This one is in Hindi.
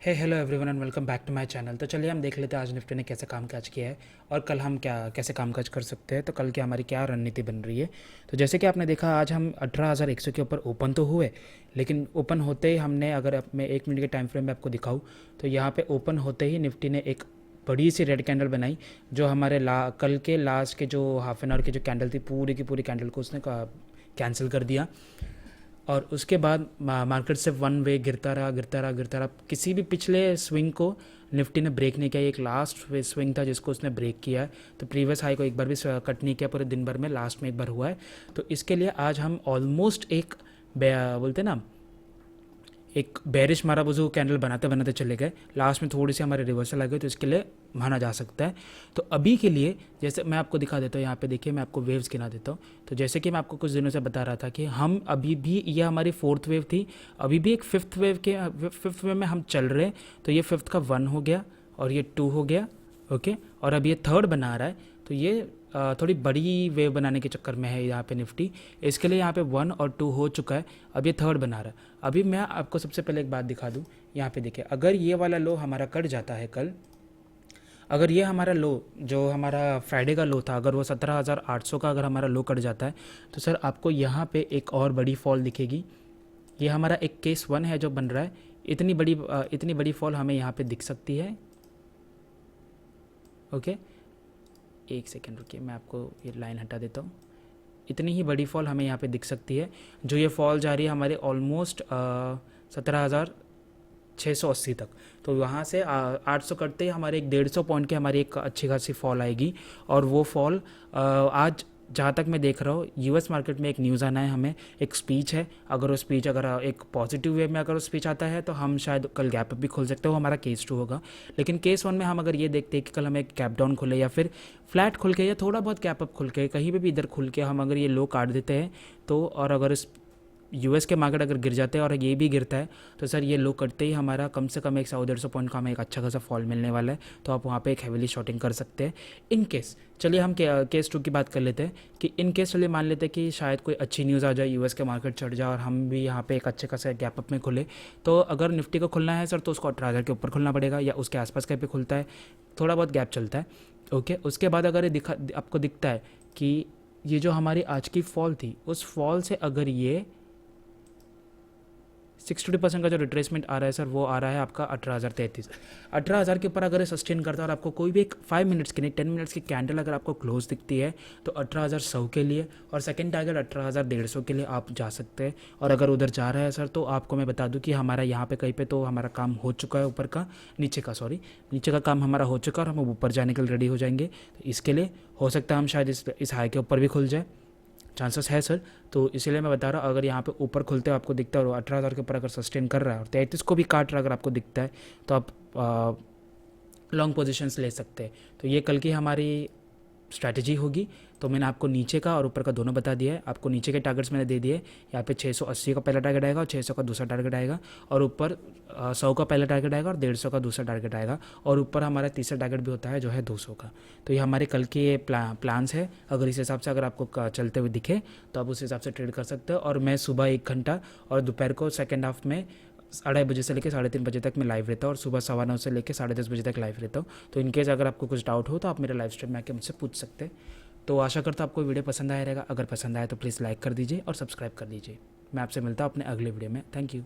Hello everyone and welcome back to my channel. तो चलिए हम देख लेते हैं आज निफ्टी ने कैसे कामकाज किया है और कल हम कैसे कामकाज कर सकते हैं। तो कल की हमारी क्या रणनीति बन रही है। तो जैसे कि आपने देखा आज हम 18,100 के ऊपर ओपन तो हुए, लेकिन ओपन होते ही हमने, अगर मैं 1 मिनट के टाइम फ्रेम में आपको दिखाऊं तो यहाँ पे ओपन होते ही निफ्टी ने एक बड़ी सी रेड कैंडल बनाई, जो हमारे कल के लास्ट के जो हाफ एन आवर की जो कैंडल थी पूरी की पूरी कैंडल को उसने कैंसिल कर दिया। और उसके बाद मार्केट से वन वे गिरता रहा गिरता रहा गिरता रहा। किसी भी पिछले स्विंग को निफ्टी ने ब्रेक नहीं किया। एक लास्ट वे स्विंग था जिसको उसने ब्रेक किया है। तो प्रीवियस हाई को एक बार भी कट नहीं किया पूरे दिन भर में, लास्ट में एक बार हुआ है। तो इसके लिए आज हम ऑलमोस्ट एक बोलते ना एक बेरिश मारा बुजू कैंडल बनाते बनाते चले गए। लास्ट में थोड़ी सी हमारे रिवर्सल आ गई, तो इसके लिए माना जा सकता है। तो अभी के लिए जैसे मैं आपको दिखा देता हूँ, यहाँ पे देखिए मैं आपको वेव्स गिना देता हूँ। तो जैसे कि मैं आपको कुछ दिनों से बता रहा था कि हम अभी भी, यह हमारी फोर्थ वेव थी, अभी भी एक फिफ्थ वेव में हम चल रहे हैं। तो ये फिफ्थ का 1 हो गया और ये 2 हो गया, ओके। और अब ये थर्ड बना रहा है। तो ये थोड़ी बड़ी वेव बनाने के चक्कर में है यहाँ पे निफ्टी। इसके लिए यहाँ पे 1 और 2 हो चुका है, अब ये थर्ड बना रहा है। अभी मैं आपको सबसे पहले एक बात दिखा दूँ। यहाँ पे देखिए, अगर ये वाला लो हमारा कट जाता है कल, अगर ये हमारा लो जो हमारा फ्राइडे का लो था, अगर वो 17,800 का अगर हमारा लो कट जाता है, तो सर आपको यहाँ पे एक और बड़ी फॉल दिखेगी। ये हमारा एक केस 1 है जो बन रहा है। इतनी बड़ी फॉल हमें यहाँ पे दिख सकती है, ओके। एक सेकेंड रुकिए, मैं आपको ये लाइन हटा देता हूँ। इतनी ही बड़ी फॉल हमें यहाँ पे दिख सकती है। जो ये फॉल जा रही है हमारे ऑलमोस्ट 17,680 तक। तो वहाँ से 800 करते ही हमारे एक 150 पॉइंट की हमारी एक अच्छी खासी फॉल आएगी। और वो फॉल आज जहाँ तक मैं देख रहा हूँ, यूएस मार्केट में एक न्यूज़ आना है हमें, एक स्पीच है। अगर वो स्पीच, अगर एक पॉजिटिव वे में अगर वो स्पीच आता है तो हम शायद कल गैप अप भी खोल सकते हो, हमारा केस 2 होगा। लेकिन केस 1 में हम अगर ये देखते हैं कि कल हमें एक कैप डाउन खुले या फिर फ्लैट खुल के या थोड़ा बहुत कैप अप खुल के कहीं पे भी इधर खुल के हम अगर ये लो काट देते हैं तो, और अगर इस यूएस के मार्केट अगर गिर जाते हैं और ये भी गिरता है, तो सर ये लो करते ही हमारा कम से कम एक 100-150 पॉइंट का हमें एक अच्छा खासा फॉल मिलने वाला है। तो आप वहाँ पे एक हैविली शॉर्टिंग कर सकते हैं इन केस। चलिए हम केस 2 की बात कर लेते हैं कि इन केस चलिए मान लेते हैं कि शायद कोई अच्छी न्यूज़ आ जाए, यूएस के मार्केट चढ़ जाए और हम भी यहाँ पे एक अच्छे खासा गैप अप में खुले। तो अगर निफ्टी को खुलना है सर, तो उसको 18,000 के ऊपर खुलना पड़ेगा या उसके आसपास कहीं पे खुलता है, थोड़ा बहुत गैप चलता है, ओके। उसके बाद अगर ये आपको दिखता है कि ये जो हमारी आज की फॉल थी, उस फॉल से अगर ये 60% का जो रिट्रेसमेंट आ रहा है सर, वो आ रहा है आपका 18,033। 18,000 के ऊपर अगर ये सस्टेन करता है और आपको कोई भी एक 5 मिनट्स की नहीं 10 मिनट्स की कैंडल अगर आपको क्लोज दिखती है, तो 18,100 के लिए और सेकंड टारगेट 18,150 के लिए आप जा सकते हैं। और अगर उधर जा रहा है सर, तो आपको मैं बता दूं कि हमारा यहाँ पे कहीं पे तो हमारा काम हो चुका है, ऊपर का नीचे का काम हमारा हो चुका है और हम ऊपर जाने के लिए रेडी हो जाएंगे। तो इसके लिए हो सकता है हम शायद इस हाई के ऊपर भी खुल जाए, चांसेस है सर। तो इसीलिए मैं बता रहा हूँ, अगर यहाँ पे ऊपर खुलते हो आपको दिखता है और 18,000 के ऊपर अगर सस्टेन कर रहा है और 33 को भी काट रहा है अगर आपको दिखता है, तो आप लॉन्ग पोजीशंस ले सकते हैं। तो ये कल की हमारी स्ट्रैटेजी होगी। तो मैंने आपको नीचे का और ऊपर का दोनों बता दिया है। आपको नीचे के टारगेट्स मैंने दे दिए। यहाँ पे 680 का पहला टारगेट आएगा और 600 का दूसरा टारगेट आएगा, और ऊपर 100 का पहला टारगेट आएगा और 150 का दूसरा टारगेट आएगा, और ऊपर हमारा तीसरा टारगेट भी होता है जो है 200 का। तो ये हमारे कल के ये प्लान्स है। अगर इस हिसाब से अगर आपको चलते हुए दिखे तो आप उस हिसाब से ट्रेड कर सकते हो। और मैं सुबह 1 घंटा और दोपहर को सेकेंड हाफ में 2:30 बजे से लेकर 3:30 बजे तक मैं लाइव रहता हूँ, और सुबह 9:15 से लेकर 10:30 बजे तक लाइव रहता हूँ। तो इनकेस अगर आपको कुछ डाउट हो तो आप मेरे लाइव स्ट्रीम में आके मुझसे पूछ सकते हैं। तो आशा करता हूँ आपको वीडियो पसंद आया रहेगा। अगर पसंद आया तो प्लीज़ लाइक कर दीजिए और सब्सक्राइब कर दीजिए। मैं आपसे मिलता हूँ अपने अगले वीडियो में। Thank you.